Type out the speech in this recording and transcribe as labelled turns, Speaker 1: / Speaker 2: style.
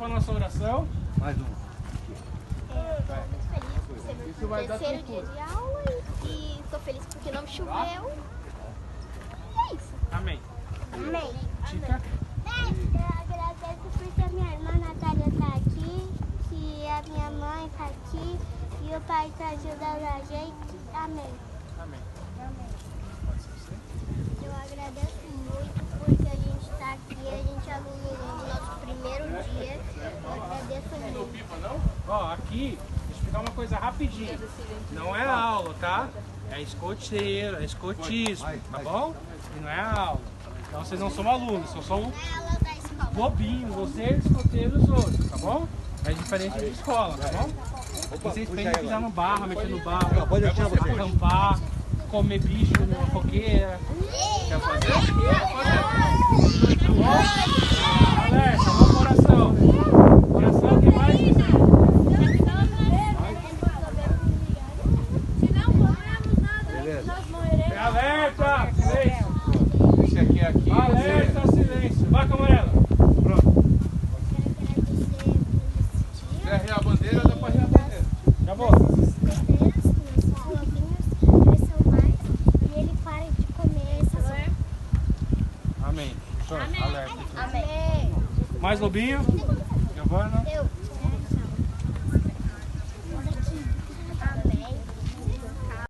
Speaker 1: a nossa oração.
Speaker 2: Mais uma.
Speaker 3: Estou muito feliz por ser meu terceiro dia de aula e estou feliz porque não choveu. E é isso.
Speaker 1: Amém.
Speaker 3: Amém.
Speaker 1: Tica.
Speaker 3: Eu agradeço porque a minha irmã Natália está aqui, que a minha mãe está aqui e o pai está ajudando a gente. Amém.
Speaker 1: Amém.
Speaker 3: Eu agradeço muito porque a gente está aqui, a gente é no nosso primeiro dia. Eu agradeço muito.
Speaker 1: Ó, aqui, deixa eu explicar uma coisa rapidinho. Não é aula, tá? É escoteiro, é escotismo, tá bom? E não é aula. Então vocês não são alunos, só são
Speaker 3: É aula da escola.
Speaker 1: bobinhos, vocês, escoteiros, os outros, tá bom? É diferente de escola, tá bom? Vocês têm que pisar no barro, mexer no barro,
Speaker 2: Pode deixar você.
Speaker 1: acampar, comer bicho na fogueira. Quer fazer? Tá bom? Alex, vamos pra oração. Oração, quem mais?
Speaker 3: Se não comermos nada, nós morreremos.
Speaker 1: Alerta! Silêncio!
Speaker 2: Esse aqui é aqui.
Speaker 1: Alerta, silêncio! Vai, Camarela! Pronto.
Speaker 2: Quer rir a bandeira, dá pra rir a bandeira.
Speaker 1: Acabou. Amém. Show. Alerta.
Speaker 3: Amém.
Speaker 1: Mais lobinho? Giovana?
Speaker 3: Eu.